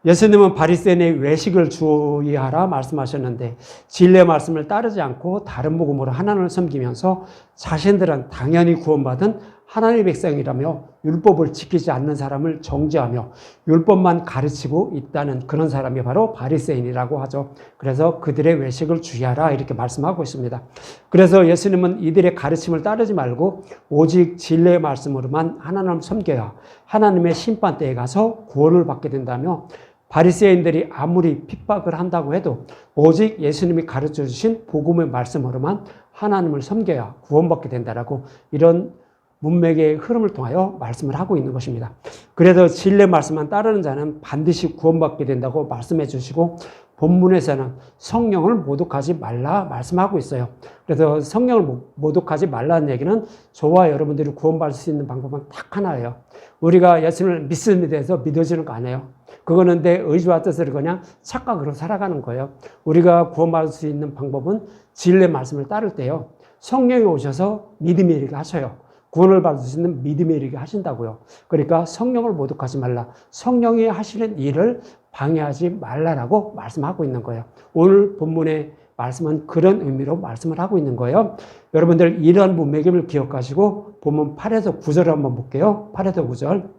예수님은 바리새인의 외식을 주의하라 말씀하셨는데 진리의 말씀을 따르지 않고 다른 복음으로 하나님을 섬기면서 자신들은 당연히 구원받은 하나님의 백성이라며 율법을 지키지 않는 사람을 정죄하며 율법만 가르치고 있다는 그런 사람이 바로 바리새인이라고 하죠. 그래서 그들의 외식을 주의하라 이렇게 말씀하고 있습니다. 그래서 예수님은 이들의 가르침을 따르지 말고 오직 진리의 말씀으로만 하나님을 섬겨야 하나님의 심판대에 가서 구원을 받게 된다며 바리새인들이 아무리 핍박을 한다고 해도 오직 예수님이 가르쳐 주신 복음의 말씀으로만 하나님을 섬겨야 구원받게 된다라고 이런 문맥의 흐름을 통하여 말씀을 하고 있는 것입니다. 그래서 진리의 말씀만 따르는 자는 반드시 구원받게 된다고 말씀해 주시고 본문에서는 성령을 모독하지 말라 말씀하고 있어요. 그래서 성령을 모독하지 말라는 얘기는 저와 여러분들이 구원받을 수 있는 방법은 딱 하나예요. 우리가 예수님을 믿습니다 해서 믿어지는 거 아니에요. 그거는 내 의지와 뜻을 그냥 착각으로 살아가는 거예요. 우리가 구원받을 수 있는 방법은 진리의 말씀을 따를 때요. 성령이 오셔서 믿음이 일게 하셔요. 구원을 받을 수 있는 믿음이 일게 하신다고요. 그러니까 성령을 모독하지 말라. 성령이 하시는 일을 방해하지 말라라고 말씀하고 있는 거예요. 오늘 본문의 말씀은 그런 의미로 말씀을 하고 있는 거예요. 여러분들 이러한 문맥을 기억하시고 본문 8에서 9절을 한번 볼게요. 8에서 9절.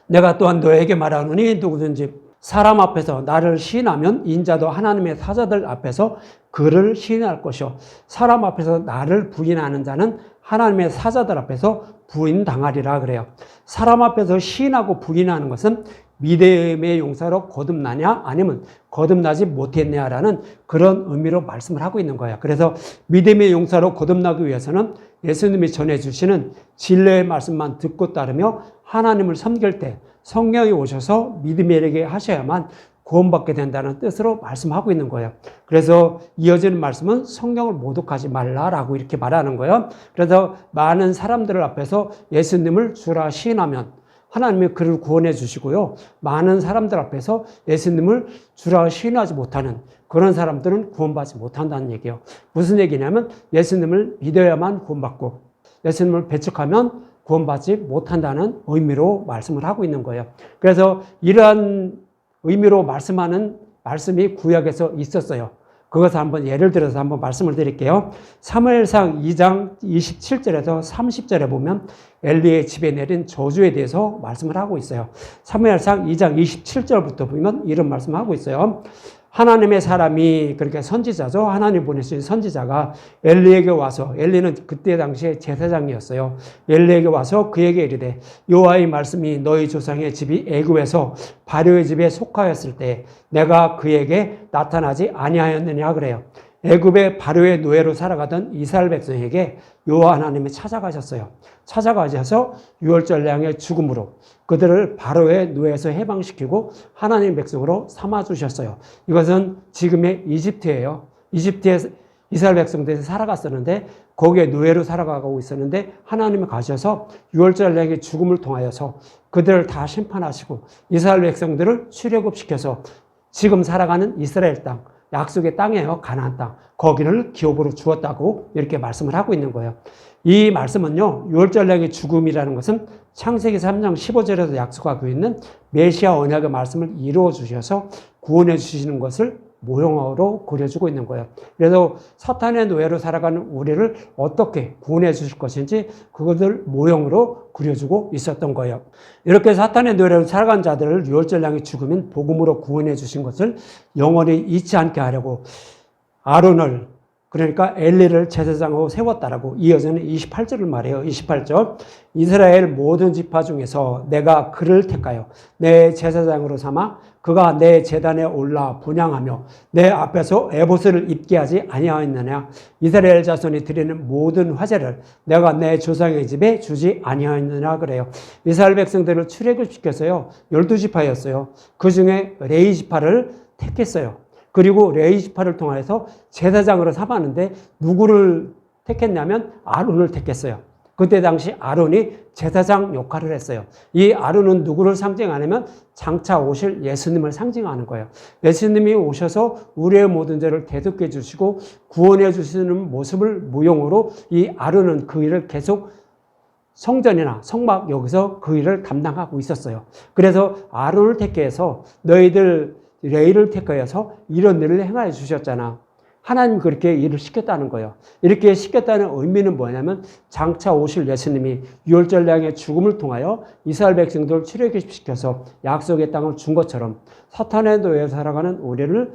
내가 또한 너에게 말하노니 누구든지 사람 앞에서 나를 시인하면 인자도 하나님의 사자들 앞에서 그를 시인할 것이요 사람 앞에서 나를 부인하는 자는 하나님의 사자들 앞에서 부인당하리라 그래요. 사람 앞에서 시인하고 부인하는 것은 믿음의 용사로 거듭나냐 아니면 거듭나지 못했냐라는 그런 의미로 말씀을 하고 있는 거예요. 그래서 믿음의 용사로 거듭나기 위해서는 예수님이 전해주시는 진리의 말씀만 듣고 따르며 하나님을 섬길 때 성령이 오셔서 믿음이 일게 하셔야만 구원받게 된다는 뜻으로 말씀하고 있는 거예요. 그래서 이어지는 말씀은 성령을 모독하지 말라라고 이렇게 말하는 거예요. 그래서 많은 사람들 앞에서 예수님을 주라 시인하면 하나님이 그를 구원해 주시고요. 많은 사람들 앞에서 예수님을 주라 시인하지 못하는 그런 사람들은 구원받지 못한다는 얘기예요. 무슨 얘기냐면 예수님을 믿어야만 구원받고 예수님을 배척하면 구원받지 못한다는 의미로 말씀을 하고 있는 거예요. 그래서 이러한 의미로 말씀하는 말씀이 구약에서 있었어요. 그것을 한번 예를 들어서 한번 말씀을 드릴게요. 사무엘상 2장 27절에서 30절에 보면 엘리의 집에 내린 저주에 대해서 말씀을 하고 있어요. 사무엘상 2장 27절부터 보면 이런 말씀을 하고 있어요. 하나님의 사람이 그러니까 선지자죠. 하나님 보내신 선지자가 엘리에게 와서 엘리는 그때 당시에 제사장이었어요. 엘리에게 와서 그에게 이르되 여호와의 말씀이 너희 조상의 집이 애굽에서 바로의 집에 속하였을 때 내가 그에게 나타나지 아니하였느냐 그래요. 애굽의 바로의 노예로 살아가던 이스라엘 백성에게 여호와 하나님이 찾아가셨어요. 찾아가셔서 유월절량의 죽음으로 그들을 바로의 노예에서 해방시키고 하나님의 백성으로 삼아주셨어요. 이것은 지금의 이집트예요. 이집트에 이스라엘 백성들이 살아갔었는데 거기에 노예로 살아가고 있었는데 하나님이 가셔서 유월절량의 죽음을 통하여서 그들을 다 심판하시고 이스라엘 백성들을 출애굽시켜서 지금 살아가는 이스라엘 땅 약속의 땅이에요. 가나안 땅. 거기를 기업으로 주었다고 이렇게 말씀을 하고 있는 거예요. 이 말씀은요. 유월절량의 죽음이라는 것은 창세기 3장 15절에서 약속하고 있는 메시아 언약의 말씀을 이루어 주셔서 구원해 주시는 것을 모형으로 그려주고 있는 거예요. 그래서 사탄의 노예로 살아가는 우리를 어떻게 구원해 주실 것인지 그것을 모형으로 그려주고 있었던 거예요. 이렇게 사탄의 노예로 살아간 자들을 유월절량의 죽음인 복음으로 구원해 주신 것을 영원히 잊지 않게 하려고 아론을 그러니까 엘리를 제사장으로 세웠다라고 이어지는 28절을 말해요. 28절. 이스라엘 모든 지파 중에서 내가 그를 택하여 내 제사장으로 삼아 그가 내 제단에 올라 분향하며 내 앞에서 에봇을 입게 하지 아니하였느냐. 이스라엘 자손이 드리는 모든 화제를 내가 내 조상의 집에 주지 아니하였느냐 그래요. 이스라엘 백성들을 출애굽시켜서요. 12지파였어요. 그 중에 레위 지파를 택했어요. 그리고 레위 지파를 통해서 제사장으로 삼았는데 누구를 택했냐면 아론을 택했어요. 그때 당시 아론이 제사장 역할을 했어요. 이 아론은 누구를 상징하냐면 장차 오실 예수님을 상징하는 거예요. 예수님이 오셔서 우리의 모든 죄를 대속해 주시고 구원해 주시는 모습을 무용으로 이 아론은 그 일을 계속 성전이나 성막 여기서 그 일을 담당하고 있었어요. 그래서 아론을 택해서 너희들 레위를 택하여서 이런 일을 행하여 주셨잖아. 하나님 그렇게 일을 시켰다는 거예요. 이렇게 시켰다는 의미는 뭐냐면 장차 오실 예수님이 유월절량의 죽음을 통하여 이스라엘 백성들을 출애굽시켜서 약속의 땅을 준 것처럼 사탄의 노예에 살아가는 우리를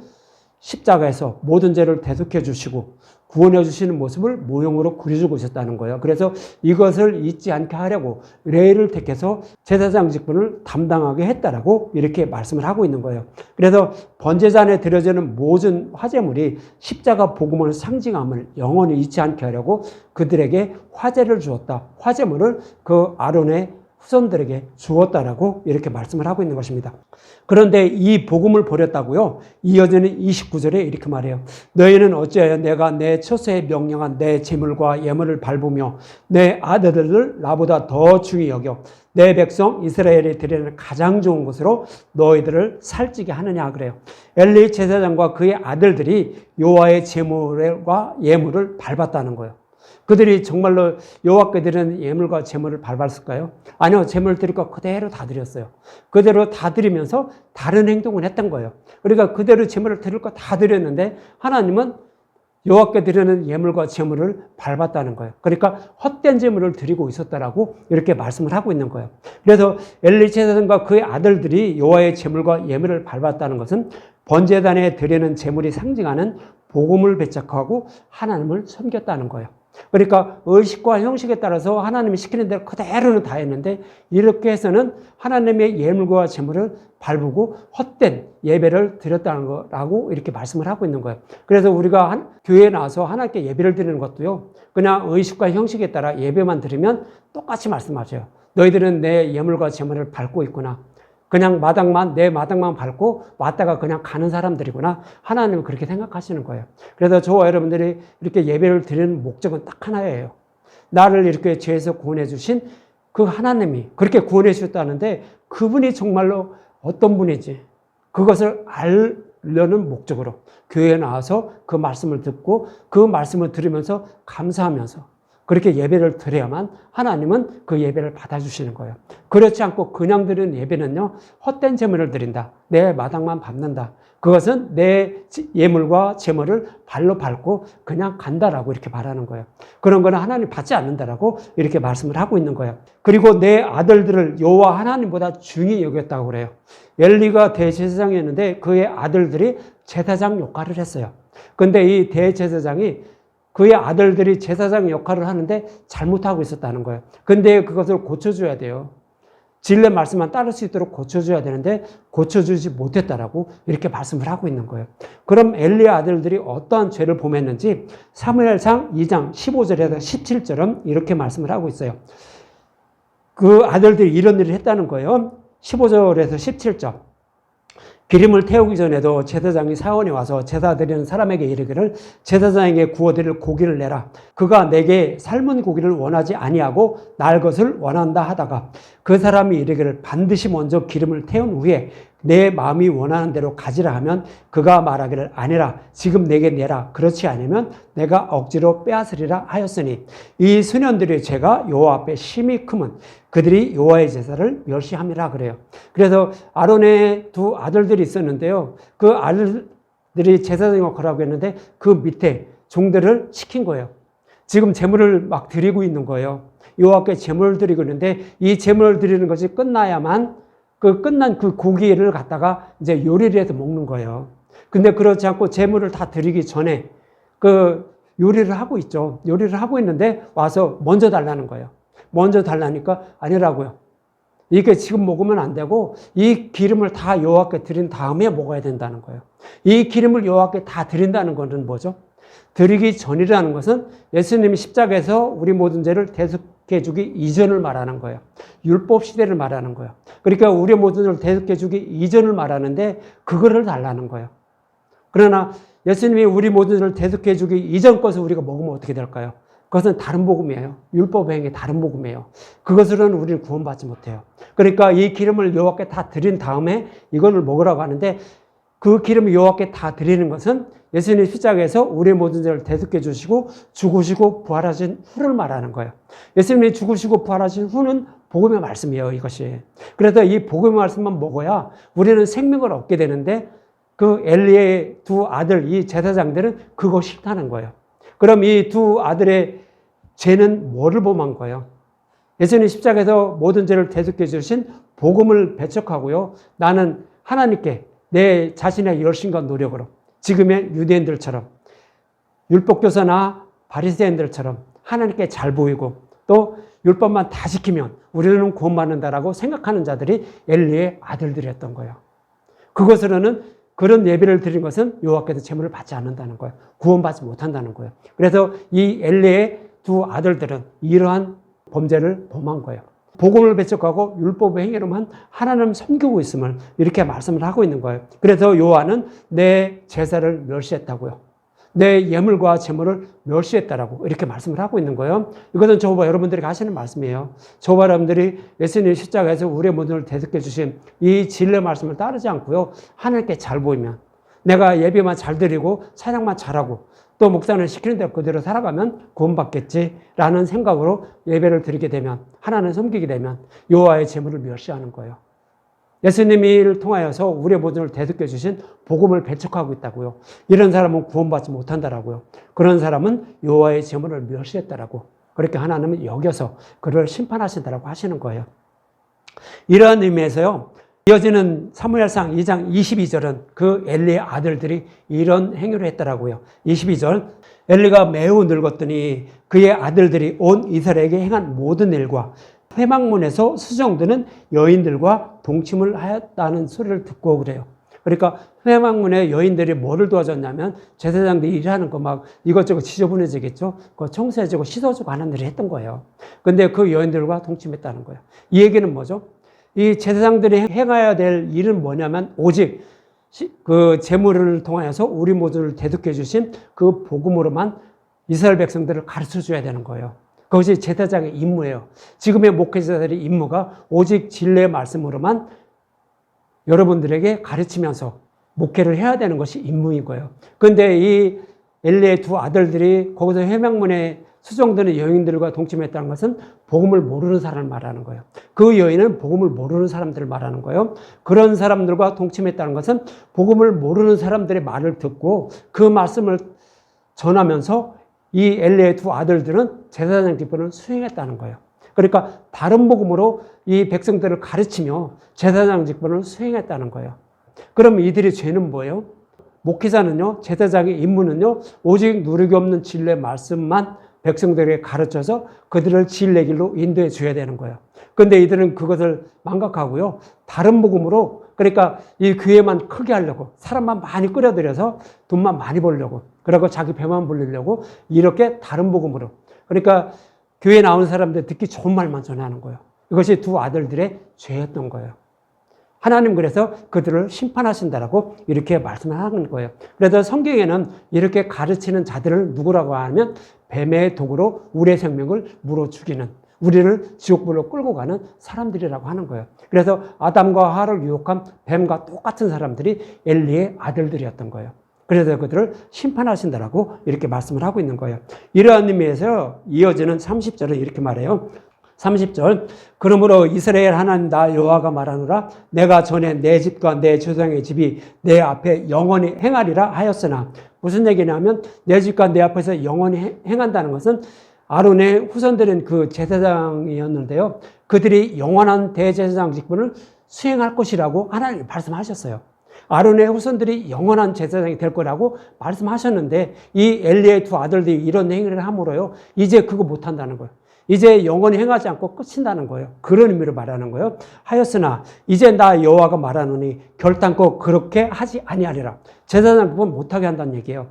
십자가에서 모든 죄를 대속해 주시고 구원해 주시는 모습을 모형으로 그려주고 있었다는 거예요. 그래서 이것을 잊지 않게 하려고 레위를 택해서 제사장 직분을 담당하게 했다라고 이렇게 말씀을 하고 있는 거예요. 그래서 번제잔에 드려지는 모든 화제물이 십자가 복음을 상징함을 영원히 잊지 않게 하려고 그들에게 화제를 주었다. 화제물을 그 아론의 후손들에게 주었다라고 이렇게 말씀을 하고 있는 것입니다. 그런데 이 복음을 버렸다고요? 이어지는 29절에 이렇게 말해요. 너희는 어찌하여 내가 내 처소에 명령한 내 제물과 예물을 밟으며 내 아들들을 나보다 더 중히 여겨 내 백성 이스라엘이 드리는 가장 좋은 것으로 너희들을 살찌게 하느냐 그래요. 엘리 제사장과 그의 아들들이 여호와의 제물과 예물을 밟았다는 거예요. 그들이 정말로 여호와께 드리는 예물과 제물을 밟았을까요? 아니요. 제물 드릴 거 그대로 다 드렸어요. 그대로 다 드리면서 다른 행동을 했던 거예요. 그러니까 그대로 제물을 드릴 거 다 드렸는데 하나님은 여호와께 드리는 예물과 제물을 밟았다는 거예요. 그러니까 헛된 제물을 드리고 있었다라고 이렇게 말씀을 하고 있는 거예요. 그래서 엘리 제사장과 그의 아들들이 여호와의 제물과 예물을 밟았다는 것은 번제단에 드리는 제물이 상징하는 복음을 배척하고 하나님을 섬겼다는 거예요. 그러니까 의식과 형식에 따라서 하나님이 시키는 대로 그대로는 다 했는데 이렇게 해서는 하나님의 예물과 제물을 밟고 헛된 예배를 드렸다는 거라고 이렇게 말씀을 하고 있는 거예요. 그래서 우리가 교회에 나와서 하나님께 예배를 드리는 것도요, 그냥 의식과 형식에 따라 예배만 드리면 똑같이 말씀하셔요. 너희들은 내 예물과 제물을 밟고 있구나. 그냥 내 마당만 밟고 왔다가 그냥 가는 사람들이구나. 하나님은 그렇게 생각하시는 거예요. 그래서 저와 여러분들이 이렇게 예배를 드리는 목적은 딱 하나예요. 나를 이렇게 죄에서 구원해 주신 그 하나님이 그렇게 구원해 주셨다는데 그분이 정말로 어떤 분인지 그것을 알려는 목적으로 교회에 나와서 그 말씀을 듣고 그 말씀을 들으면서 감사하면서 그렇게 예배를 드려야만 하나님은 그 예배를 받아주시는 거예요. 그렇지 않고 그냥 드리는 예배는요, 헛된 제물을 드린다. 내 마당만 밟는다. 그것은 내 예물과 제물을 발로 밟고 그냥 간다라고 이렇게 말하는 거예요. 그런 거는 하나님 받지 않는다라고 이렇게 말씀을 하고 있는 거예요. 그리고 내 아들들을 여호와 하나님보다 중히 여겼다고 그래요. 엘리가 대제사장이었는데 그의 아들들이 제사장 역할을 했어요. 근데 이 대제사장이 그의 아들들이 제사장 역할을 하는데 잘못하고 있었다는 거예요. 근데 그것을 고쳐줘야 돼요. 진리 말씀만 따를 수 있도록 고쳐줘야 되는데 고쳐주지 못했다라고 이렇게 말씀을 하고 있는 거예요. 그럼 엘리의 아들들이 어떠한 죄를 범했는지 사무엘상 2장 15절에서 17절은 이렇게 말씀을 하고 있어요. 그 아들들이 이런 일을 했다는 거예요. 15절에서 17절. 기름을 태우기 전에도 제사장이 사원에 와서 제사 드리는 사람에게 이르기를 제사장에게 구워드릴 고기를 내라. 그가 내게 삶은 고기를 원하지 아니하고 날 것을 원한다 하다가 그 사람이 이르기를 반드시 먼저 기름을 태운 후에 내 마음이 원하는 대로 가지라 하면 그가 말하기를 아니라 지금 내게 내라. 그렇지 않으면 내가 억지로 빼앗으리라 하였으니 이 소년들의 죄가 여호와 앞에 심히 크면 그들이 여호와의 제사를 멸시함이라 그래요. 그래서 아론의 두 아들들이 있었는데요. 그 아들들이 제사장 역할을 하고 있는데 그 밑에 종들을 시킨 거예요. 지금 제물을 막 드리고 있는 거예요. 여호와께 제물을 드리고 있는데 이 제물을 드리는 것이 끝나야만 그 끝난 그 고기를 갖다가 이제 요리를 해서 먹는 거예요. 근데 그렇지 않고 제물을 다 드리기 전에 그 요리를 하고 있죠. 요리를 하고 있는데 와서 먼저 달라는 거예요. 먼저 달라니까 아니라고요. 이게 지금 먹으면 안 되고 이 기름을 다 여호와께 드린 다음에 먹어야 된다는 거예요. 이 기름을 여호와께 다 드린다는 것은 뭐죠? 드리기 전이라는 것은 예수님이 십자가에서 우리 모든 죄를 대속해 주기 이전을 말하는 거예요. 율법 시대를 말하는 거예요. 그러니까 우리 모든 죄를 대속해 주기 이전을 말하는데 그거를 달라는 거예요. 그러나 예수님이 우리 모든 죄를 대속해 주기 이전 것을 우리가 먹으면 어떻게 될까요? 그것은 다른 복음이에요. 율법의 행위 다른 복음이에요. 그것으로는 우리를 구원받지 못해요. 그러니까 이 기름을 여호와께 다 드린 다음에 이거를 먹으라고 하는데 그 기름을 여호와께 다 드리는 것은 예수님이 십자가에서 우리의 모든 죄를 대속해 주시고 죽으시고 부활하신 후를 말하는 거예요. 예수님이 죽으시고 부활하신 후는 복음의 말씀이에요, 이것이. 그래서 이 복음의 말씀만 먹어야 우리는 생명을 얻게 되는데 그 엘리의 두 아들, 이 제사장들은 그거 싫다는 거예요. 그럼 이 두 아들의 죄는 뭐를 범한 거예요? 예수님 십자가에서 모든 죄를 대속해 주신 복음을 배척하고요. 나는 하나님께 내 자신의 열심과 노력으로 지금의 유대인들처럼 율법교사나 바리새인들처럼 하나님께 잘 보이고 또 율법만 다 지키면 우리는 구원받는다라고 생각하는 자들이 엘리의 아들들이었던 거예요. 그것으로는 그런 예배를 드린 것은 여호와께서 제물을 받지 않는다는 거예요. 구원받지 못한다는 거예요. 그래서 이 엘리의 두 아들들은 이러한 범죄를 범한 거예요. 복음을 배척하고 율법의 행위로만 하나님을 섬기고 있음을 이렇게 말씀을 하고 있는 거예요. 그래서 요한은 내 제사를 멸시했다고요. 내 예물과 제물을 멸시했다라고 이렇게 말씀을 하고 있는 거예요. 이것은 저와 여러분들이 하시는 말씀이에요. 저와 여러분들이 예수님 십자가에서 우리의 모든을 대속해 주신 이 진리의 말씀을 따르지 않고요. 하나님께 잘 보이면 내가 예배만 잘 드리고 찬양만 잘하고 또 목사는 시키는 대로 그대로 살아가면 구원받겠지라는 생각으로 예배를 드리게 되면 하나님을 섬기게 되면 여호와의 제물을 멸시하는 거예요. 예수님을 통하여서 우리의 모든을 대속해 주신 복음을 배척하고 있다고요. 이런 사람은 구원받지 못한다라고요. 그런 사람은 여호와의 제물을 멸시했다라고 그렇게 하나님은 여겨서 그를 심판하신다라고 하시는 거예요. 이러한 의미에서요. 이어지는 사무엘상 2장 22절은 그 엘리의 아들들이 이런 행위를 했더라고요. 22절 엘리가 매우 늙었더니 그의 아들들이 온 이스라엘에게 행한 모든 일과 회막문에서 수정드는 여인들과 동침을 하였다는 소리를 듣고 그래요. 그러니까 회막문에 여인들이 뭐를 도와줬냐면 제사장들이 일하는 거 막 이것저것 지저분해지겠죠. 그거 청소해주고 씻어주고 하는 일을 했던 거예요. 근데 그 여인들과 동침했다는 거예요. 이 얘기는 뭐죠? 이 제사장들이 행해야 될 일은 뭐냐면 오직 그 제물을 통하여서 우리 모두를 대속해 주신 그 복음으로만 이스라엘 백성들을 가르쳐 줘야 되는 거예요. 그것이 제사장의 임무예요. 지금의 목회자들의 임무가 오직 진리의 말씀으로만 여러분들에게 가르치면서 목회를 해야 되는 것이 임무인 거예요. 그런데 이 엘리의 두 아들들이 거기서 회막문에 수정되는 여인들과 동침했다는 것은 복음을 모르는 사람을 말하는 거예요. 그 여인은 복음을 모르는 사람들을 말하는 거예요. 그런 사람들과 동침했다는 것은 복음을 모르는 사람들의 말을 듣고 그 말씀을 전하면서 이 엘리의 두 아들들은 제사장 직분을 수행했다는 거예요. 그러니까 다른 복음으로 이 백성들을 가르치며 제사장 직분을 수행했다는 거예요. 그럼 이들의 죄는 뭐예요? 목회자는요, 제사장의 임무는요, 오직 누르기 없는 진리의 말씀만 백성들에게 가르쳐서 그들을 진리의 길로 인도해 줘야 되는 거예요. 그런데 이들은 그것을 망각하고요. 다른 복음으로 그러니까 이 교회만 크게 하려고 사람만 많이 끌어들여서 돈만 많이 벌려고 그리고 자기 배만 불리려고 이렇게 다른 복음으로 그러니까 교회에 나오는 사람들 듣기 좋은 말만 전하는 거예요. 이것이 두 아들들의 죄였던 거예요. 하나님 그래서 그들을 심판하신다라고 이렇게 말씀을 하는 거예요. 그래서 성경에는 이렇게 가르치는 자들을 누구라고 하면 뱀의 독으로 우리의 생명을 물어 죽이는 우리를 지옥불로 끌고 가는 사람들이라고 하는 거예요. 그래서 아담과 하와를 유혹한 뱀과 똑같은 사람들이 엘리의 아들들이었던 거예요. 그래서 그들을 심판하신다라고 이렇게 말씀을 하고 있는 거예요. 이러한 의미에서 이어지는 30절은 이렇게 말해요. 30절 그러므로 이스라엘 하나님 나 여호와가 말하노라 내가 전에 내 집과 내 조상의 집이 내 앞에 영원히 행하리라 하였으나 무슨 얘기냐면 내 집과 내 앞에서 영원히 행한다는 것은 아론의 후손들은 그 제사장이었는데요. 그들이 영원한 대제사장 직분을 수행할 것이라고 하나님 말씀하셨어요. 아론의 후손들이 영원한 제사장이 될 거라고 말씀하셨는데 이 엘리의 두 아들들이 이런 행위를 함으로요. 이제 그거 못한다는 거예요. 이제 영원히 행하지 않고 끝인다는 거예요. 그런 의미로 말하는 거예요. 하였으나 이제 나 여호와가 말하노니 결단코 그렇게 하지 아니하리라. 제사장 그건 못하게 한다는 얘기예요.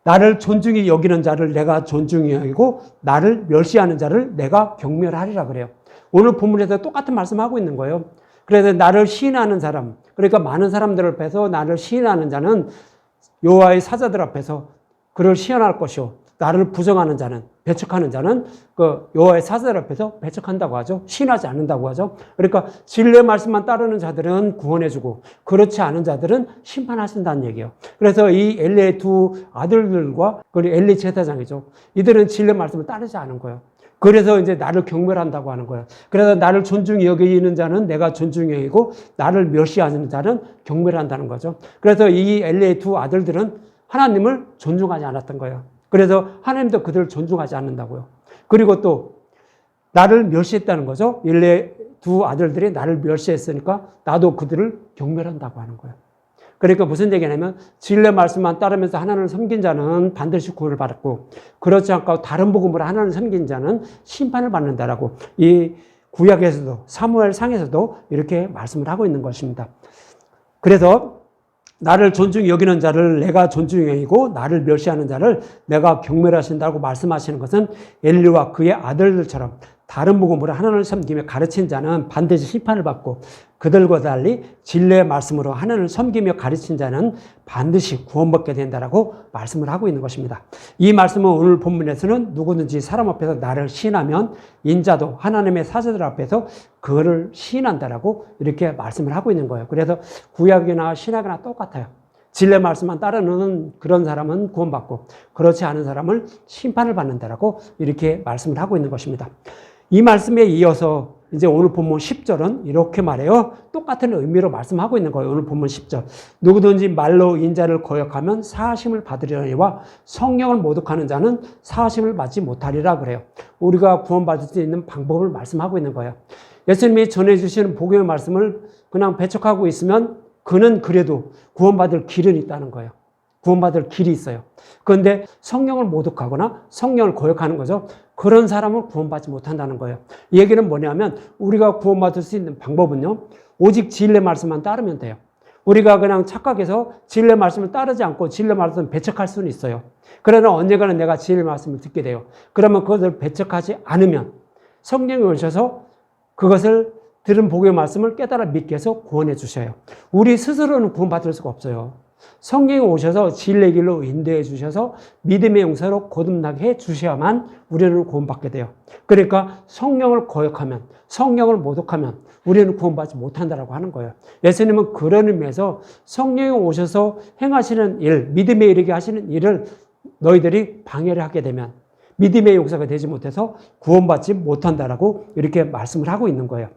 나를 존중히 여기는 자를 내가 존중히 여기고 나를 멸시하는 자를 내가 경멸하리라 그래요. 오늘 본문에서 똑같은 말씀하고 있는 거예요. 그래서 나를 시인하는 사람, 그러니까 많은 사람들 앞에서 나를 시인하는 자는 여호와의 사자들 앞에서 그를 시인할 것이요. 나를 부정하는 자는, 배척하는 자는 그 여호와의 사자들 앞에서 배척한다고 하죠. 신하지 않는다고 하죠. 그러니까 진리의 말씀만 따르는 자들은 구원해주고 그렇지 않은 자들은 심판하신다는 얘기예요. 그래서 이 엘리의 두 아들들과 그리고 엘리 제사장이죠. 이들은 진리의 말씀을 따르지 않은 거예요. 그래서 이제 나를 경멸한다고 하는 거예요. 그래서 나를 존중히 여기는 자는 내가 존중히 여기고 나를 멸시하는 자는 경멸한다는 거죠. 그래서 이 엘리의 두 아들들은 하나님을 존중하지 않았던 거예요. 그래서 하나님도 그들을 존중하지 않는다고요. 그리고 또 나를 멸시했다는 거죠. 엘리의 두 아들들이 나를 멸시했으니까 나도 그들을 경멸한다고 하는 거예요. 그러니까 무슨 얘기냐면 진리의 말씀만 따르면서 하나님을 섬긴 자는 반드시 구원을 받았고 그렇지 않고 다른 복음으로 하나님을 섬긴 자는 심판을 받는다라고 이 구약에서도 사무엘상에서도 이렇게 말씀을 하고 있는 것입니다. 그래서 나를 존중히 여기는 자를 내가 존중히 여기고 나를 멸시하는 자를 내가 경멸하신다고 말씀하시는 것은 엘리와 그의 아들들처럼 다른 복음으로 하나님을 섬기며 가르친 자는 반드시 심판을 받고 그들과 달리 진리의 말씀으로 하나님을 섬기며 가르친 자는 반드시 구원받게 된다라고 말씀을 하고 있는 것입니다. 이 말씀은 오늘 본문에서는 누구든지 사람 앞에서 나를 시인하면 인자도 하나님의 사자들 앞에서 그거를 시인한다라고 이렇게 말씀을 하고 있는 거예요. 그래서 구약이나 신약이나 똑같아요. 진리의 말씀만 따르는 그런 사람은 구원받고 그렇지 않은 사람은 심판을 받는다라고 이렇게 말씀을 하고 있는 것입니다. 이 말씀에 이어서 이제 오늘 본문 10절은 이렇게 말해요. 똑같은 의미로 말씀하고 있는 거예요. 오늘 본문 10절. 누구든지 말로 인자를 거역하면 사하심을 받으려니와 성령을 모독하는 자는 사하심을 받지 못하리라 그래요. 우리가 구원받을 수 있는 방법을 말씀하고 있는 거예요. 예수님이 전해주시는 복음의 말씀을 그냥 배척하고 있으면 그는 그래도 구원받을 길은 있다는 거예요. 구원받을 길이 있어요. 그런데 성령을 모독하거나 성령을 거역하는 거죠. 그런 사람은 구원받지 못한다는 거예요. 이 얘기는 뭐냐면 우리가 구원받을 수 있는 방법은요. 오직 진리의 말씀만 따르면 돼요. 우리가 그냥 착각해서 진리의 말씀을 따르지 않고 진리의 말씀을 배척할 수는 있어요. 그러나 언젠가는 내가 진리의 말씀을 듣게 돼요. 그러면 그것을 배척하지 않으면 성령이 오셔서 그것을 들은 복음의 말씀을 깨달아 믿게 해서 구원해 주셔요. 우리 스스로는 구원받을 수가 없어요. 성령이 오셔서 진리의 길로 인도해 주셔서 믿음의 용사로 거듭나게 해 주셔야만 우리는 구원받게 돼요. 그러니까 성령을 거역하면, 성령을 모독하면 우리는 구원받지 못한다라고 하는 거예요. 예수님은 그런 의미에서 성령이 오셔서 행하시는 일, 믿음에 이르게 하시는 일을 너희들이 방해를 하게 되면 믿음의 용사가 되지 못해서 구원받지 못한다라고 이렇게 말씀을 하고 있는 거예요.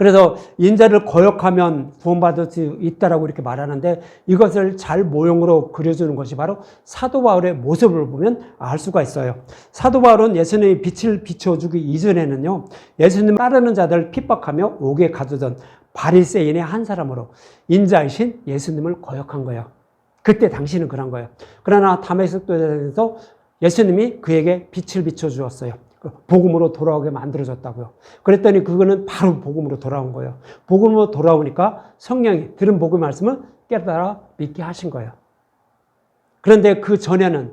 그래서 인자를 거역하면 구원받을 수 있다라고 이렇게 말하는데 이것을 잘 모형으로 그려주는 것이 바로 사도 바울의 모습을 보면 알 수가 있어요. 사도 바울은 예수님의 빛을 비춰주기 이전에는요, 예수님 따르는 자들을 핍박하며 옥에 가두던 바리새인의 한 사람으로 인자이신 예수님을 거역한 거예요. 그때 당시는 그런 거예요. 그러나 다메섹도에서 예수님이 그에게 빛을 비춰주었어요. 복음으로 돌아오게 만들어졌다고요. 그랬더니 그거는 바로 복음으로 돌아온 거예요. 복음으로 돌아오니까 성령이 들은 복음의 말씀을 깨달아 믿게 하신 거예요. 그런데 그 전에는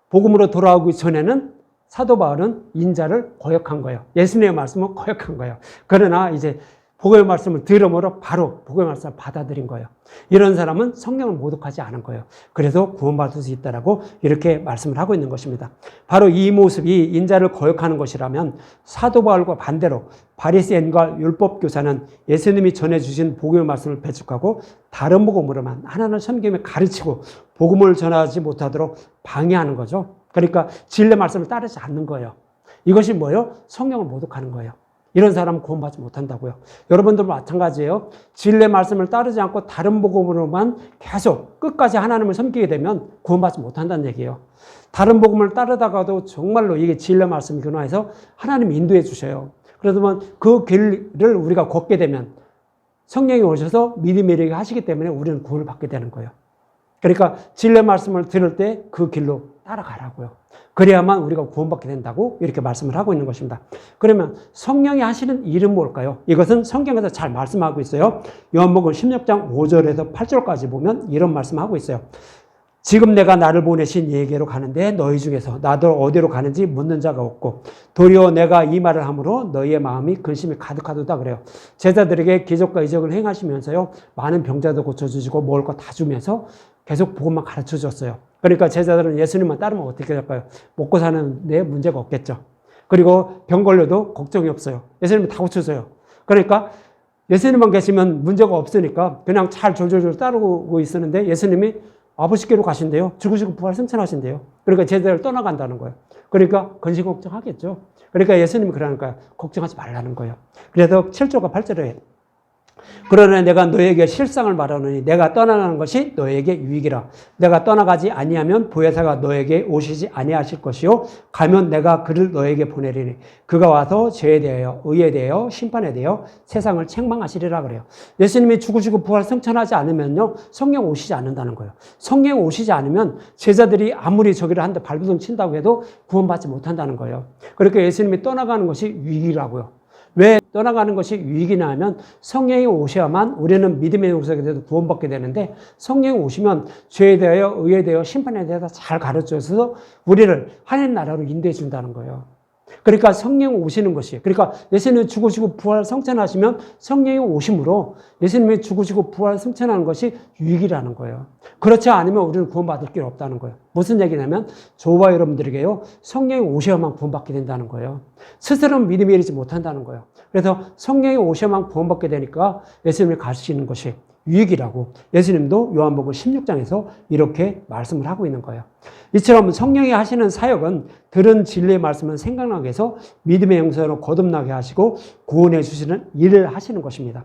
복음으로 돌아오기 전에는 사도 바울은 인자를 거역한 거예요. 예수님의 말씀을 거역한 거예요. 그러나 이제 복음의 말씀을 들음으로 바로 복음의 말씀을 받아들인 거예요. 이런 사람은 성령을 모독하지 않은 거예요. 그래서 구원받을 수 있다라고 이렇게 말씀을 하고 있는 것입니다. 바로 이 모습이 인자를 거역하는 것이라면 사도 바울과 반대로 바리새인과 율법 교사는 예수님이 전해주신 복음의 말씀을 배척하고 다른 복음으로만 하나님을 섬기며 가르치고 복음을 전하지 못하도록 방해하는 거죠. 그러니까 진리의 말씀을 따르지 않는 거예요. 이것이 뭐예요? 성령을 모독하는 거예요. 이런 사람은 구원받지 못한다고요. 여러분들도 마찬가지예요. 진리의 말씀을 따르지 않고 다른 복음으로만 계속 끝까지 하나님을 섬기게 되면 구원받지 못한다는 얘기예요. 다른 복음을 따르다가도 정말로 이게 진리의 말씀이 근원해서 하나님이 인도해 주셔요. 그러면 그 길을 우리가 걷게 되면 성령이 오셔서 믿음의 이르게 하시기 때문에 우리는 구원을 받게 되는 거예요. 그러니까 진리의 말씀을 들을 때 그 길로 따라가라고요. 그래야만 우리가 구원받게 된다고 이렇게 말씀을 하고 있는 것입니다. 그러면 성령이 하시는 일은 뭘까요? 이것은 성경에서 잘 말씀하고 있어요. 요한복음 16장 5절에서 8절까지 보면 이런 말씀하고 있어요. 지금 내가 나를 보내신 이에게로 가는데 너희 중에서 나도 어디로 가는지 묻는 자가 없고 도리어 내가 이 말을 함으로 너희의 마음이 근심이 가득하도다 그래요. 제자들에게 기적과 이적을 행하시면서요 많은 병자도 고쳐주시고 먹을 거 다 주면서 계속 복음만 가르쳐 줬어요. 그러니까 제자들은 예수님만 따르면 어떻게 될까요? 먹고 사는 데 문제가 없겠죠. 그리고 병 걸려도 걱정이 없어요. 예수님은 다 고쳐줘요. 그러니까 예수님만 계시면 문제가 없으니까 그냥 잘 졸졸졸 따르고 있었는데 예수님이 아버지께로 가신대요. 죽으시고 부활 승천하신대요. 그러니까 제자들 떠나간다는 거예요. 그러니까 근심 걱정하겠죠. 그러니까 예수님이 그러니까 걱정하지 말라는 거예요. 그래서 7절과 8절에 그러나 내가 너에게 실상을 말하노니 내가 떠나가는 것이 너에게 유익이라. 내가 떠나가지 아니하면 보혜사가 너에게 오시지 아니하실 것이요 가면 내가 그를 너에게 보내리니 그가 와서 죄에 대하여 의에 대하여 심판에 대하여 세상을 책망하시리라 그래요. 예수님이 죽으시고 부활 승천하지 않으면요 성령 오시지 않는다는 거예요. 성령 오시지 않으면 제자들이 아무리 저기를 한데 발부둥 친다고 해도 구원받지 못한다는 거예요. 그러니까 예수님이 떠나가는 것이 유익이라고요. 왜 떠나가는 것이 유익이냐 하면 성령이 오셔야만 우리는 믿음의 용서가 돼도 구원받게 되는데 성령이 오시면 죄에 대하여 의에 대하여 심판에 대해서 잘 가르쳐서 우리를 하나님 나라로 인도해 준다는 거예요. 그러니까 성령이 오시는 것이 그러니까 예수님이 죽으시고 부활 승천하시면 성령이 오심으로 예수님이 죽으시고 부활 승천하는 것이 유익이라는 거예요. 그렇지 않으면 우리는 구원받을 길 없다는 거예요. 무슨 얘기냐면 저와 여러분들에게요 성령이 오셔야만 구원받게 된다는 거예요. 스스로는 믿음이 이르지 못한다는 거예요. 그래서 성령이 오셔야만 구원받게 되니까 예수님을 가르치는 것이 유익이라고 예수님도 요한복음 16장에서 이렇게 말씀을 하고 있는 거예요. 이처럼 성령이 하시는 사역은 들은 진리의 말씀을 생각나게 해서 믿음의 영성으로 거듭나게 하시고 구원해 주시는 일을 하시는 것입니다.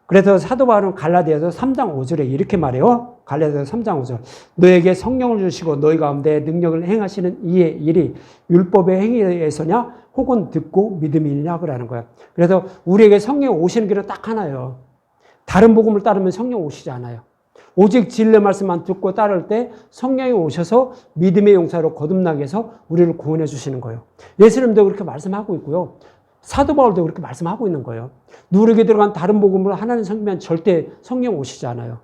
그래서 사도 바울은 갈라디아서 3장 5절에 이렇게 말해요. 갈라디아서 3장 5절. 너에게 성령을 주시고 너희 가운데 능력을 행하시는 이의 일이 율법의 행위에서냐 혹은 듣고 믿음이냐 그러는 거예요. 그래서 우리에게 성령 오시는 길은 딱 하나예요. 다른 복음을 따르면 성령 오시지 않아요. 오직 진리의 말씀만 듣고 따를 때 성령이 오셔서 믿음의 용사로 거듭나게 해서 우리를 구원해 주시는 거예요. 예수님도 그렇게 말씀하고 있고요. 사도 바울도 그렇게 말씀하고 있는 거예요. 누르게 들어간 다른 복음을 하나님 섬기면 절대 성령 오시지 않아요.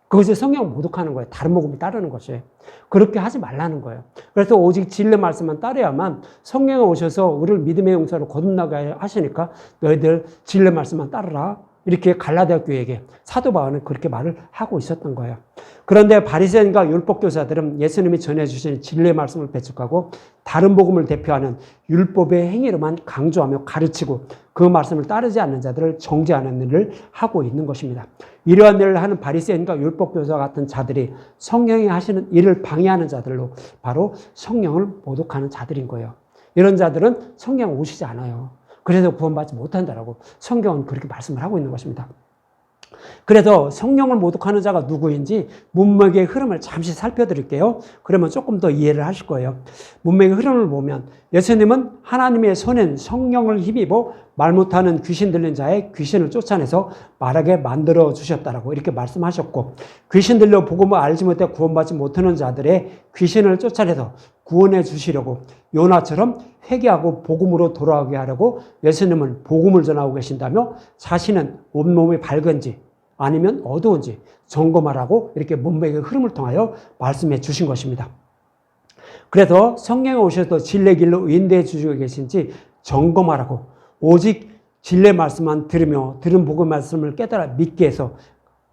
그것이 성령을 모독하는 거예요. 다른 복음을 따르는 것이. 그렇게 하지 말라는 거예요. 그래서 오직 진리의 말씀만 따라야만 성령이 오셔서 우리를 믿음의 용사로 거듭나게 하시니까 너희들 진리의 말씀만 따르라. 이렇게 갈라디아 교회에게 사도 바울은 그렇게 말을 하고 있었던 거예요. 그런데 바리새인과 율법교사들은 예수님이 전해주신 진리의 말씀을 배척하고 다른 복음을 대표하는 율법의 행위로만 강조하며 가르치고 그 말씀을 따르지 않는 자들을 정죄하는 일을 하고 있는 것입니다. 이러한 일을 하는 바리새인과 율법교사 같은 자들이 성령이 하시는 일을 방해하는 자들로 바로 성령을 모독하는 자들인 거예요. 이런 자들은 성령 오시지 않아요. 그래서 구원받지 못한다라고 성경은 그렇게 말씀을 하고 있는 것입니다. 그래서 성령을 모독하는 자가 누구인지 문맥의 흐름을 잠시 살펴드릴게요. 그러면 조금 더 이해를 하실 거예요. 문맥의 흐름을 보면 예수님은 하나님의 손엔 성령을 힘입어 말 못하는 귀신 들린 자의 귀신을 쫓아내서 말하게 만들어 주셨다라고 이렇게 말씀하셨고 귀신 들려 복음을 알지 못해 구원받지 못하는 자들의 귀신을 쫓아내서 구원해 주시려고 요나처럼 회개하고 복음으로 돌아오게 하려고 예수님은 복음을 전하고 계신다며 자신은 온몸이 밝은지 아니면 어두운지 점검하라고 이렇게 문맥의 흐름을 통하여 말씀해 주신 것입니다. 그래서 성령이 오셔서 진리의 길로 인도해 주시고 계신지 점검하라고 오직 진리의 말씀만 들으며 들은 복음 말씀을 깨달아 믿게 해서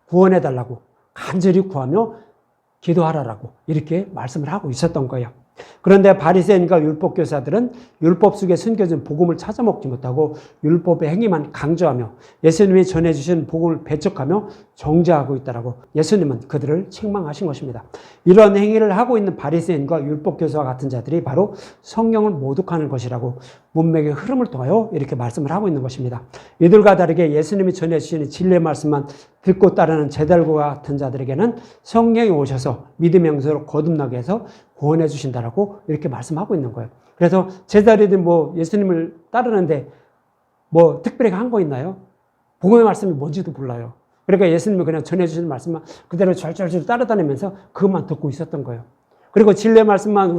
구원해 달라고 간절히 구하며 기도하라라고 이렇게 말씀을 하고 있었던 거예요. 그런데 바리새인과 율법교사들은 율법 속에 숨겨진 복음을 찾아먹지 못하고 율법의 행위만 강조하며 예수님이 전해주신 복음을 배척하며 정죄하고 있다라고 예수님은 그들을 책망하신 것입니다. 이러한 행위를 하고 있는 바리새인과 율법교사와 같은 자들이 바로 성령을 모독하는 것이라고 문맥의 흐름을 통하여 이렇게 말씀을 하고 있는 것입니다. 이들과 다르게 예수님이 전해주시는 진리의 말씀만 듣고 따르는 제자들과 같은 자들에게는 성령이 오셔서 믿음의 영성으로 거듭나게 해서 구원해 주신다라고 이렇게 말씀하고 있는 거예요. 그래서 제자들이 예수님을 따르는데 특별히 한 거 있나요? 복음의 말씀이 뭔지도 몰라요. 그러니까 예수님이 그냥 전해주시는 말씀만 그대로 절절절 따라다니면서 그것만 듣고 있었던 거예요. 그리고 진리의 말씀만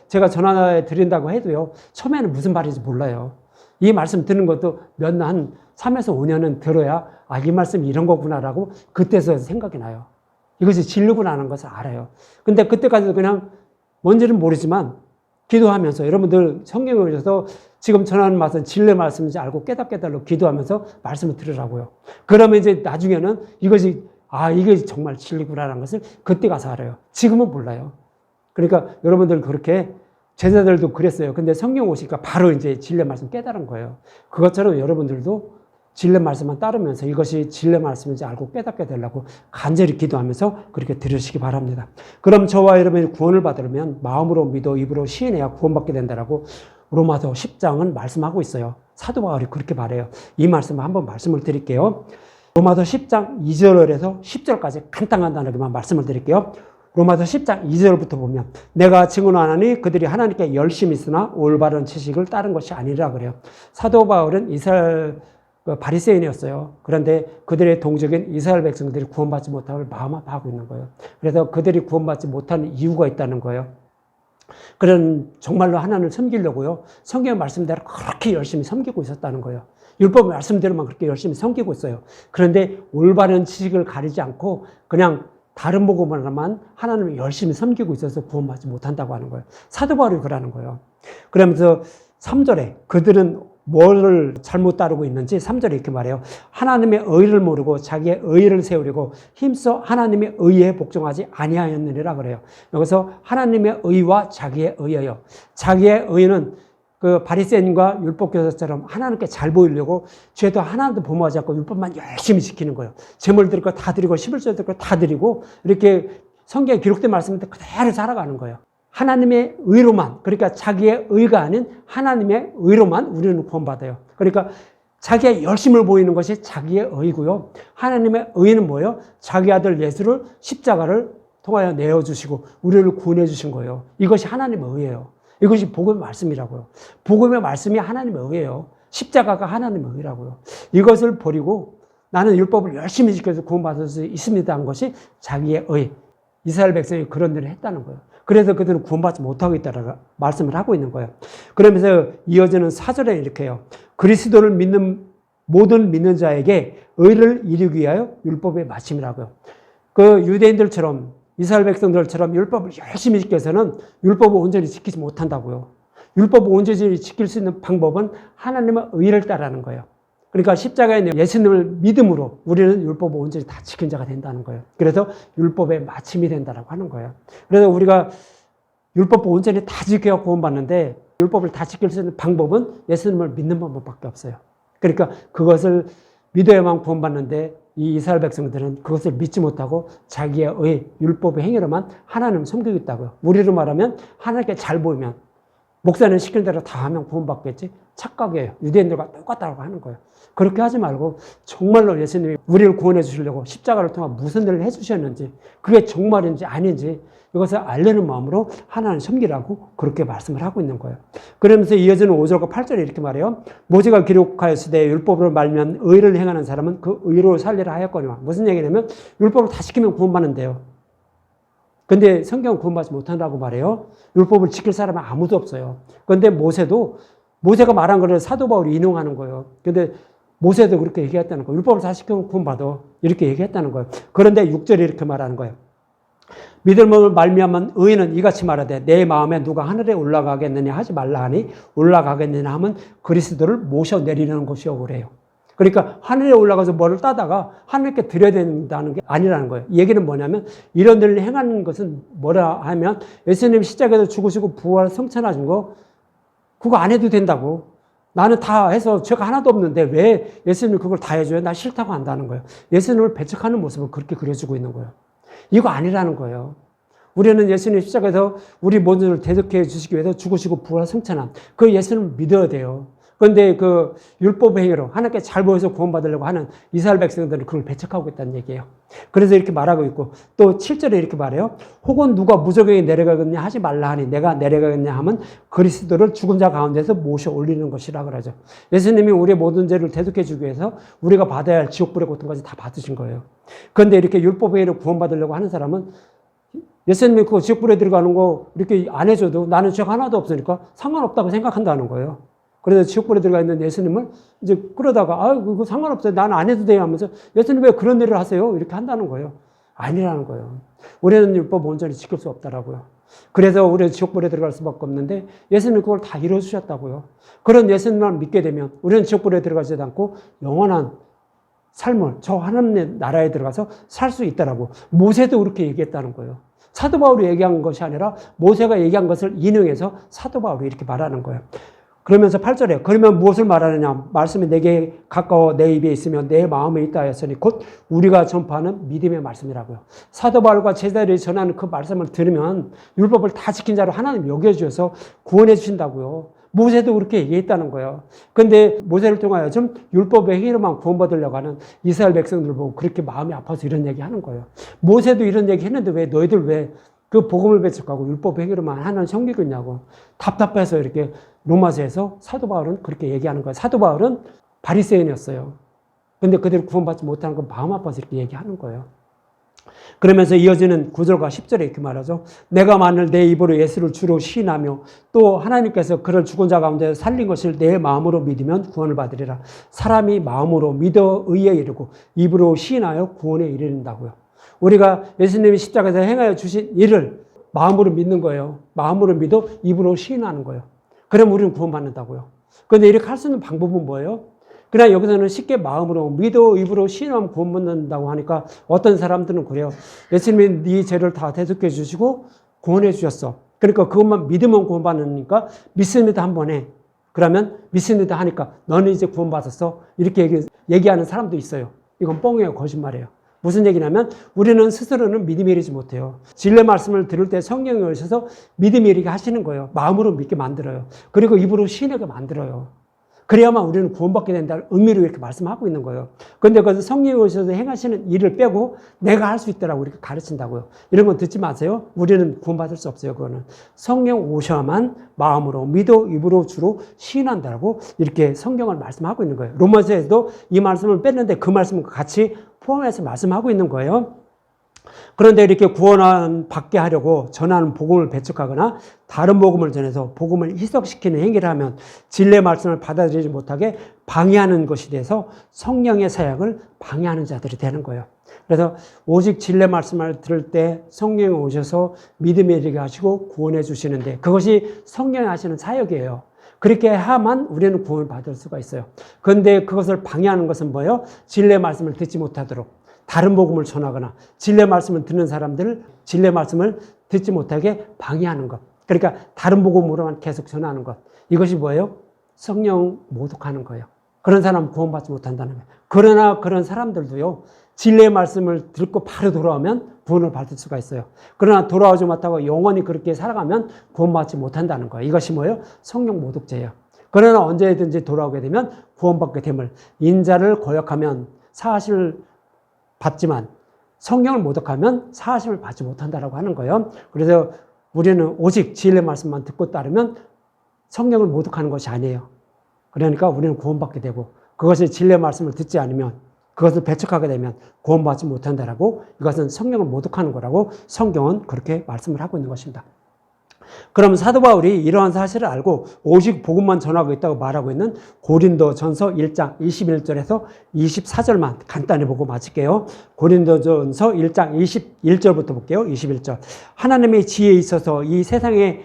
제가 전해 드린다고 해도요, 처음에는 무슨 말인지 몰라요. 이 말씀 듣는 것도 한 3에서 5년은 들어야 이 말씀이 이런 거구나라고 그때서 생각이 나요. 이것이 진리구나 하는 것을 알아요. 근데 그때까지도 그냥 뭔지는 모르지만 기도하면서 여러분들 성경에 오셔서 지금 전하는 말씀 진리의 말씀인지 알고 깨닫게 달라고 기도하면서 말씀을 들으라고요. 그러면 이제 나중에는 이것이 아, 이게 정말 진리구나라는 것을 그때 가서 알아요. 지금은 몰라요. 그러니까 여러분들 그렇게 제자들도 그랬어요. 근데 성경 오시니까 바로 이제 진리 말씀 깨달은 거예요. 그것처럼 여러분들도 진리 말씀만 따르면서 이것이 진리 말씀인지 알고 깨닫게 되려고 간절히 기도하면서 그렇게 들으시기 바랍니다. 그럼 저와 여러분이 구원을 받으려면 마음으로 믿어 입으로 시인해야 구원받게 된다라고 로마서 10장은 말씀하고 있어요. 사도 바울이 그렇게 말해요. 이 말씀을 한번 말씀을 드릴게요. 로마서 10장 2절에서 10절까지 간단하게만 말씀을 드릴게요. 로마서 10장 2절부터 보면 내가 증언하노니 그들이 하나님께 열심히 있으나 올바른 지식을 따른 것이 아니라 그래요. 사도 바울은 이스라엘 바리새인이었어요. 그런데 그들의 동족인 이스라엘 백성들이 구원받지 못함을 마음 아파하고 있는 거예요. 그래서 그들이 구원받지 못하는 이유가 있다는 거예요. 그런 정말로 하나님을 섬기려고요. 성경 말씀대로 그렇게 열심히 섬기고 있었다는 거예요. 율법 말씀대로만 그렇게 열심히 섬기고 있어요. 그런데 올바른 지식을 가리지 않고 그냥 다른 복음으로만 하나님을 열심히 섬기고 있어서 구원받지 못한다고 하는 거예요. 사도 바울이 그러는 거예요. 그러면서 3절에 그들은 뭐를 잘못 따르고 있는지 3절에 이렇게 말해요. 하나님의 의를 모르고 자기의 의를 세우려고 힘써 하나님의 의에 복종하지 아니하였느니라 그래요. 여기서 하나님의 의와 자기의 의예요. 자기의 의는 그 바리새인과 율법교사처럼 하나님께 잘 보이려고 죄도 하나도 범하지 않고 율법만 열심히 지키는 거예요. 제물 드릴 거 다 드리고 11조 드릴 거 다 드리고 이렇게 성경에 기록된 말씀인데 그대로 살아가는 거예요. 하나님의 의로만, 그러니까 자기의 의가 아닌 하나님의 의로만 우리는 구원받아요. 그러니까 자기의 열심을 보이는 것이 자기의 의고요. 하나님의 의는 뭐예요? 자기 아들 예수를 십자가를 통하여 내어주시고 우리를 구원해 주신 거예요. 이것이 하나님의 의예요. 이것이 복음의 말씀이라고요. 복음의 말씀이 하나님의 의예요. 십자가가 하나님의 의라고요. 이것을 버리고 나는 율법을 열심히 지켜서 구원받을 수 있습니다 한 것이 자기의 의. 이스라엘 백성이 그런 일을 했다는 거예요. 그래서 그들은 구원받지 못하고 있다라고 말씀을 하고 있는 거예요. 그러면서 이어지는 4절에 이렇게 해요. 그리스도를 믿는 모든 믿는 자에게 의를 이루기 위하여 율법의 마침이라고요. 그 유대인들처럼 이스라엘 백성들처럼 율법을 열심히 지켜서는 율법을 온전히 지키지 못한다고요. 율법을 온전히 지킬 수 있는 방법은 하나님의 의를 따르는 거예요. 그러니까 십자가에 있는 예수님을 믿음으로 우리는 율법을 온전히 다 지킨 자가 된다는 거예요. 그래서 율법의 마침이 된다고 하는 거예요. 그래서 우리가 율법을 온전히 다 지켜야 구원받는데 율법을 다 지킬 수 있는 방법은 예수님을 믿는 방법밖에 없어요. 그러니까 그것을 믿어야만 구원받는데 이 이스라엘 백성들은 그것을 믿지 못하고 자기의 의, 율법의 행위로만 하나님을 섬기고 있다고요. 우리로 말하면 하나님께 잘 보이면 목사는 시킨 대로 다 하면 구원받겠지? 착각이에요. 유대인들과 똑같다고 하는 거예요. 그렇게 하지 말고 정말로 예수님이 우리를 구원해 주시려고 십자가를 통해 무슨 일을 해 주셨는지 그게 정말인지 아닌지 이것을 알려는 마음으로 하나님 섬기라고 그렇게 말씀을 하고 있는 거예요. 그러면서 이어지는 5절과 8절에 이렇게 말해요. 모세가 기록하였으되 율법으로 말면 의를 행하는 사람은 그 의로 살리라 하였거니와. 무슨 얘기냐면 율법을 다 지키면 구원받는데요. 근데 성경은 구원받지 못한다고 말해요. 율법을 지킬 사람은 아무도 없어요. 그런데 모세가 말한 거를 사도 바울이 인용하는 거예요. 근데 모세도 그렇게 얘기했다는 거예요. 율법을 다 지키면 구원받아. 이렇게 얘기했다는 거예요. 그런데 6절에 이렇게 말하는 거예요. 믿음을 말미암은 의인은 이같이 말하되 내 마음에 누가 하늘에 올라가겠느냐 하지 말라 하니 올라가겠느냐 하면 그리스도를 모셔 내리는 것이요 그래요. 그러니까 하늘에 올라가서 뭐를 따다가 하늘께 드려야 된다는 게 아니라는 거예요. 이 얘기는 뭐냐면 이런 일을 행하는 것은 뭐라 하면 예수님 십자가에서 죽으시고 부활 성천하신 거 그거 안 해도 된다고. 나는 다 해서 죄가 하나도 없는데 왜 예수님이 그걸 다 해줘요? 나 싫다고 한다는 거예요. 예수님을 배척하는 모습을 그렇게 그려주고 있는 거예요. 이거 아니라는 거예요. 우리는 예수님 십자가에서 우리 모두를 대적해 주시기 위해서 죽으시고 부활 성천한 그 예수님을 믿어야 돼요. 그런데 그 율법 행위로 하나님께 잘 보여서 구원받으려고 하는 이스라엘 백성들은 그걸 배척하고 있다는 얘기예요. 그래서 이렇게 말하고 있고 또 7절에 이렇게 말해요. 혹은 누가 무저갱에 내려가겠냐 하지 말라 하니 내가 내려가겠냐 하면 그리스도를 죽은 자 가운데서 모셔 올리는 것이라 그러죠. 예수님이 우리의 모든 죄를 대속해 주기 위해서 우리가 받아야 할 지옥불의 고통까지 다 받으신 거예요. 그런데 이렇게 율법 행위로 구원받으려고 하는 사람은 예수님이 그 지옥불에 들어가는 거 이렇게 안 해줘도 나는 죄가 하나도 없으니까 상관없다고 생각한다는 거예요. 그래서 지옥불에 들어가 있는 예수님을 이제 끌어다가 그거 상관없어요. 나는 안 해도 돼요 하면서 예수님 왜 그런 일을 하세요? 이렇게 한다는 거예요. 아니라는 거예요. 우리는 율법 온전히 지킬 수 없다라고요. 그래서 우리는 지옥불에 들어갈 수밖에 없는데 예수님이 그걸 다 이루어주셨다고요. 그런 예수님만 믿게 되면 우리는 지옥불에 들어가지 않고 영원한 삶을 저 하나님의 나라에 들어가서 살 수 있다라고. 모세도 그렇게 얘기했다는 거예요. 사도 바울이 얘기한 것이 아니라 모세가 얘기한 것을 인용해서 사도 바울이 이렇게 말하는 거예요. 그러면서 8절에 그러면 무엇을 말하느냐? 말씀이 내게 가까워 내 입에 있으며 내 마음에 있다 하였으니 곧 우리가 전파하는 믿음의 말씀이라고요. 사도 바울과 제자들이 전하는 그 말씀을 들으면 율법을 다 지킨 자로 하나님 여겨주셔서 구원해 주신다고요. 모세도 그렇게 얘기했다는 거예요. 그런데 모세를 통하여 좀 율법의 행위로만 구원받으려고 하는 이스라엘 백성들 보고 그렇게 마음이 아파서 이런 얘기 하는 거예요. 모세도 이런 얘기 했는데 왜 너희들 왜 그 복음을 배척하고 율법 행위로만 하는 성경이냐고 답답해서 이렇게 로마서에서 사도 바울은 그렇게 얘기하는 거예요. 사도 바울은 바리새인이었어요. 근데 그들을 구원받지 못하는 건 마음 아파서 이렇게 얘기하는 거예요. 그러면서 이어지는 9절과 10절에 이렇게 말하죠. 내가 만일 내 입으로 예수를 주로 시인하며 또 하나님께서 그를 죽은 자 가운데 살린 것을 내 마음으로 믿으면 구원을 받으리라. 사람이 마음으로 믿어 의에 이르고 입으로 시인하여 구원에 이르는다고요. 우리가 예수님이 십자가에서 행하여 주신 일을 마음으로 믿는 거예요. 마음으로 믿어 입으로 시인하는 거예요. 그럼 우리는 구원받는다고요. 그런데 이렇게 할 수 있는 방법은 뭐예요? 그냥 여기서는 쉽게 마음으로 믿어 입으로 시인하면 구원받는다고 하니까 어떤 사람들은 그래요. 예수님이 네 죄를 다 대속해 주시고 구원해 주셨어. 그러니까 그것만 믿으면 구원받으니까 믿습니다 한 번 해. 그러면 믿습니다 하니까 너는 이제 구원받았어. 이렇게 얘기하는 사람도 있어요. 이건 뻥이에요. 거짓말이에요. 무슨 얘기냐면 우리는 스스로는 믿음이 이르지 못해요. 진리 말씀을 들을 때 성령이 오셔서 믿음이 이르게 하시는 거예요. 마음으로 믿게 만들어요. 그리고 입으로 시인하게 만들어요. 그래야만 우리는 구원받게 된다는 의미로 이렇게 말씀하고 있는 거예요. 그런데 그것은 성령이 오셔서 행하시는 일을 빼고 내가 할 수 있다라고 이렇게 가르친다고요. 이런 건 듣지 마세요. 우리는 구원받을 수 없어요. 그거는 성령 오셔야만 마음으로 믿어 입으로 주로 시인한다라고 이렇게 성경을 말씀하고 있는 거예요. 로마서에서도 이 말씀을 뺐는데 그 말씀을 같이 포함해서 말씀하고 있는 거예요. 그런데 이렇게 구원 받게 하려고 전하는 복음을 배척하거나 다른 복음을 전해서 복음을 희석시키는 행위를 하면 진리의 말씀을 받아들이지 못하게 방해하는 것이 돼서 성령의 사역을 방해하는 자들이 되는 거예요. 그래서 오직 진리의 말씀을 들을 때 성령이 오셔서 믿음에 이르게 하시고 구원해 주시는데 그것이 성령이 하시는 사역이에요. 그렇게 해야만 우리는 구원을 받을 수가 있어요. 그런데 그것을 방해하는 것은 뭐예요? 진리의 말씀을 듣지 못하도록 다른 복음을 전하거나 진리의 말씀을 듣는 사람들을 진리의 말씀을 듣지 못하게 방해하는 것. 그러니까 다른 복음으로만 계속 전하는 것. 이것이 뭐예요? 성령 모독하는 거예요. 그런 사람은 구원받지 못한다는 거예요. 그러나 그런 사람들도요. 진리의 말씀을 듣고 바로 돌아오면 구원을 받을 수가 있어요. 그러나 돌아오지 못하고 영원히 그렇게 살아가면 구원받지 못한다는 거예요. 이것이 뭐예요? 성령 모독죄예요. 그러나 언제든지 돌아오게 되면 구원받게 됨을 인자를 거역하면 사하심을 받지만 성령을 모독하면 사하심을 받지 못한다라고 하는 거예요. 그래서 우리는 오직 진리의 말씀만 듣고 따르면 성령을 모독하는 것이 아니에요. 그러니까 우리는 구원받게 되고 그것이 진리의 말씀을 듣지 않으면 그것을 배척하게 되면 구원받지 못한다라고 이것은 성령을 모독하는 거라고 성경은 그렇게 말씀을 하고 있는 것입니다. 그럼 사도 바울이 이러한 사실을 알고 오직 복음만 전하고 있다고 말하고 있는 고린도전서 1장 21절에서 24절만 간단히 보고 마칠게요. 고린도전서 1장 21절부터 볼게요. 21절. 하나님의 지혜에 있어서 이 세상에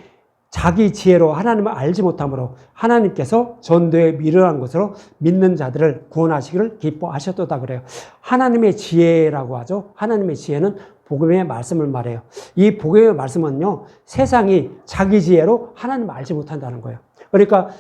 자기 지혜로 하나님을 알지 못하므로 하나님께서 전도에 미련한 것으로 믿는 자들을 구원하시기를 기뻐하셨도다 그래요. 하나님의 지혜라고 하죠. 하나님의 지혜는 복음의 말씀을 말해요. 이 복음의 말씀은요, 세상이 자기 지혜로 하나님을 알지 못한다는 거예요. 그러니까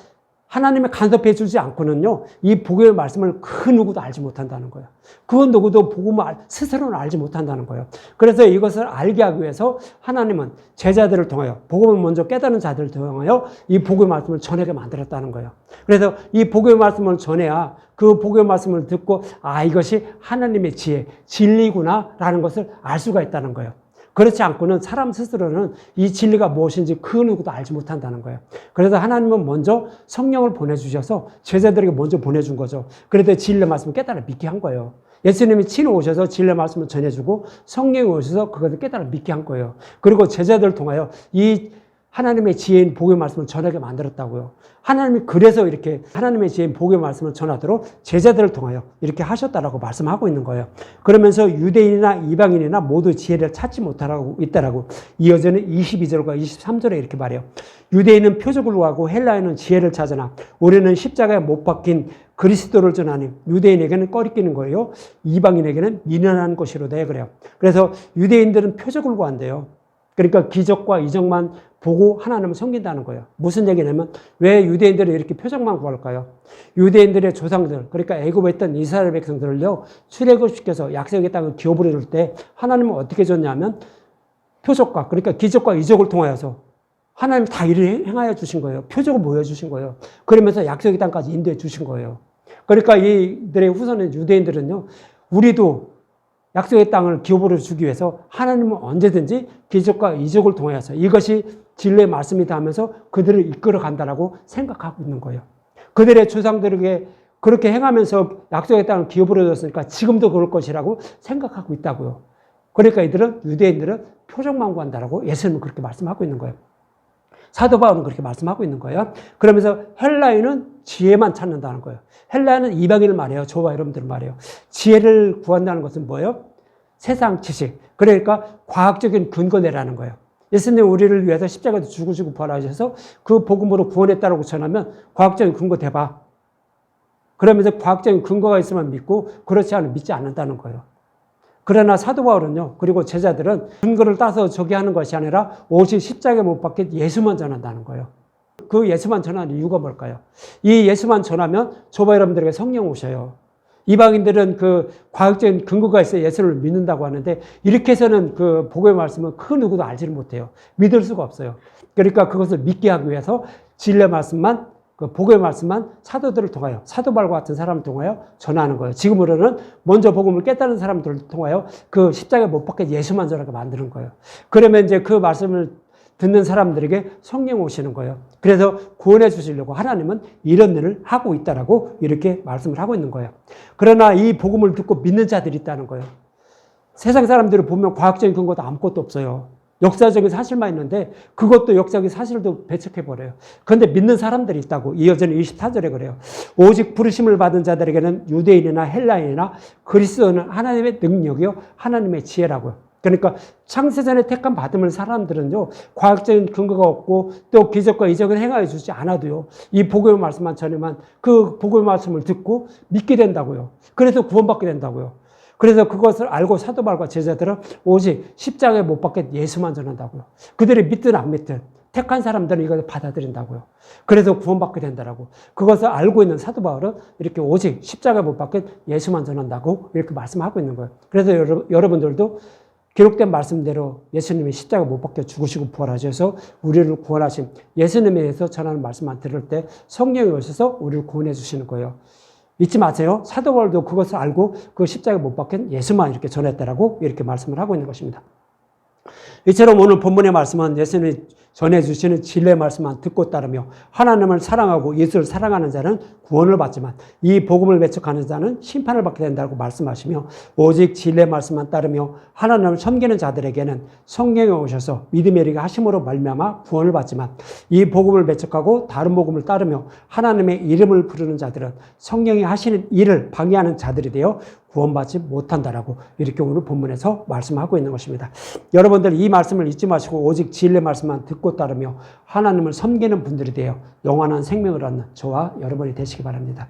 하나님이 간섭해 주지 않고는요, 이 복음의 말씀을 그 누구도 알지 못한다는 거예요. 그 누구도 복음을 스스로는 알지 못한다는 거예요. 그래서 이것을 알게 하기 위해서 하나님은 제자들을 통하여, 복음을 먼저 깨달은 자들을 통하여 이 복음의 말씀을 전하게 만들었다는 거예요. 그래서 이 복음의 말씀을 전해야 그 복음의 말씀을 듣고, 아, 이것이 하나님의 지혜, 진리구나라는 것을 알 수가 있다는 거예요. 그렇지 않고는 사람 스스로는 이 진리가 무엇인지 그 누구도 알지 못한다는 거예요. 그래서 하나님은 먼저 성령을 보내주셔서 제자들에게 먼저 보내준 거죠. 그래서 진리의 말씀을 깨달아 믿게 한 거예요. 예수님이 친히 오셔서 진리의 말씀을 전해주고 성령이 오셔서 그것을 깨달아 믿게 한 거예요. 그리고 제자들을 통하여 이 하나님의 지혜인 복음의 말씀을 전하게 만들었다고요. 하나님이 그래서 이렇게 하나님의 지혜인 복음의 말씀을 전하도록 제자들을 통하여 이렇게 하셨다라고 말씀하고 있는 거예요. 그러면서 유대인이나 이방인이나 모두 지혜를 찾지 못하라고 있다라고 이어지는 22절과 23절에 이렇게 말해요. 유대인은 표적을 구하고 헬라인은 지혜를 찾으나 우리는 십자가에 못 박힌 그리스도를 전하니 유대인에게는 꺼리끼는 거예요. 이방인에게는 미련한 것이로 돼 그래요. 그래서 유대인들은 표적을 구한대요. 그러니까 기적과 이적만 보고 하나님을 섬긴다는 거예요. 무슨 얘기냐면 왜 유대인들이 이렇게 표적만 구할까요? 유대인들의 조상들, 그러니까 애굽에 있던 이스라엘 백성들을요, 출애굽시켜서 약속의 땅을 기업으로 줄 때 하나님은 어떻게 줬냐면 표적과, 그러니까 기적과 이적을 통하여서 하나님 다 일을 행하여 주신 거예요. 표적을 보여주신 거예요. 그러면서 약속의 땅까지 인도해 주신 거예요. 그러니까 이들의 후손인 유대인들은요, 우리도 약속의 땅을 기업으로 주기 위해서 하나님은 언제든지 기적과 이적을 통해서 이것이 진리의 말씀이다 하면서 그들을 이끌어 간다라고 생각하고 있는 거예요. 그들의 조상들에게 그렇게 행하면서 약속의 땅을 기업으로 줬으니까 지금도 그럴 것이라고 생각하고 있다고요. 그러니까 유대인들은 표적만 구한다라고 예수님은 그렇게 말씀하고 있는 거예요. 사도 바울은 그렇게 말씀하고 있는 거예요. 그러면서 헬라인은 지혜만 찾는다는 거예요. 헬라인은 이방인을 말해요. 저와 여러분들 말해요. 지혜를 구한다는 것은 뭐예요? 세상 지식. 그러니까 과학적인 근거내라는 거예요. 예수님 우리를 위해서 십자가에서 죽으시고 부활하셔서 그 복음으로 구원했다라고 전하면 과학적인 근거 대봐. 그러면서 과학적인 근거가 있으면 믿고 그렇지 않으면 믿지 않는다는 거예요. 그러나 사도 바울은요, 그리고 제자들은 근거를 따서 저기 하는 것이 아니라 오직 십자가에 못 박힌 예수만 전한다는 거예요. 그 예수만 전하는 이유가 뭘까요? 이 예수만 전하면 저와 여러분들에게 성령 오셔요. 이방인들은 그 과학적인 근거가 있어야 예수를 믿는다고 하는데 이렇게 해서는 그 복음의 말씀은 그 누구도 알지를 못해요. 믿을 수가 없어요. 그러니까 그것을 믿게 하기 위해서 진리의 말씀만, 그 복음의 말씀만 사도들을 통하여, 사도 바울과 같은 사람을 통하여 전하는 거예요. 지금으로는 먼저 복음을 깨달은 사람들을 통하여 그 십자가에 못 박힌 예수만 전하게 만드는 거예요. 그러면 이제 그 말씀을 듣는 사람들에게 성령 오시는 거예요. 그래서 구원해 주시려고 하나님은 이런 일을 하고 있다라고 이렇게 말씀을 하고 있는 거예요. 그러나 이 복음을 듣고 믿는 자들이 있다는 거예요. 세상 사람들을 보면 과학적인 근거도 아무것도 없어요. 역사적인 사실만 있는데 그것도 역사적인 사실도 배척해버려요. 그런데 믿는 사람들이 있다고 이어지는 24절에 그래요. 오직 부르심을 받은 자들에게는 유대인이나 헬라인이나 그리스도는 하나님의 능력이요 하나님의 지혜라고요. 그러니까 창세전에 택한 받음을 사람들은요, 과학적인 근거가 없고 또 기적과 이적을 행하여 주지 않아도요, 이 복음의 말씀만 전하면 그 복음의 말씀을 듣고 믿게 된다고요. 그래서 구원받게 된다고요. 그래서 그것을 알고 사도 바울과 제자들은 오직 십자가에 못 박힌 예수만 전한다고요. 그들이 믿든 안 믿든 택한 사람들은 이것을 받아들인다고요. 그래서 구원받게 된다라고. 그것을 알고 있는 사도 바울은 이렇게 오직 십자가에 못 박힌 예수만 전한다고 이렇게 말씀하고 있는 거예요. 그래서 여러분들도 기록된 말씀대로 예수님이 십자가 못 박혀 죽으시고 부활하셔서 우리를 구원하신 예수님에 대해서 전하는 말씀만 들을 때 성령이 오셔서 우리를 구원해 주시는 거예요. 잊지 마세요. 사도 바울도 그것을 알고 그 십자가에 못 박힌 예수만 이렇게 전했다라고 이렇게 말씀을 하고 있는 것입니다. 이처럼 오늘 본문의 말씀은 예수님이 전해주시는 진리의 말씀만 듣고 따르며 하나님을 사랑하고 예수를 사랑하는 자는 구원을 받지만 이 복음을 배척하는 자는 심판을 받게 된다고 말씀하시며 오직 진리의 말씀만 따르며 하나님을 섬기는 자들에게는 성령이 오셔서 믿음의 일이 하심으로 말미암아 구원을 받지만 이 복음을 배척하고 다른 복음을 따르며 하나님의 이름을 부르는 자들은 성령이 하시는 일을 방해하는 자들이 되어 구원받지 못한다라고 이렇게 오늘 본문에서 말씀하고 있는 것입니다. 여러분들 이 말씀을 잊지 마시고 오직 진리의 말씀만 듣고 따르며 하나님을 섬기는 분들이 되어 영원한 생명을 얻는 저와 여러분이 되시기 바랍니다.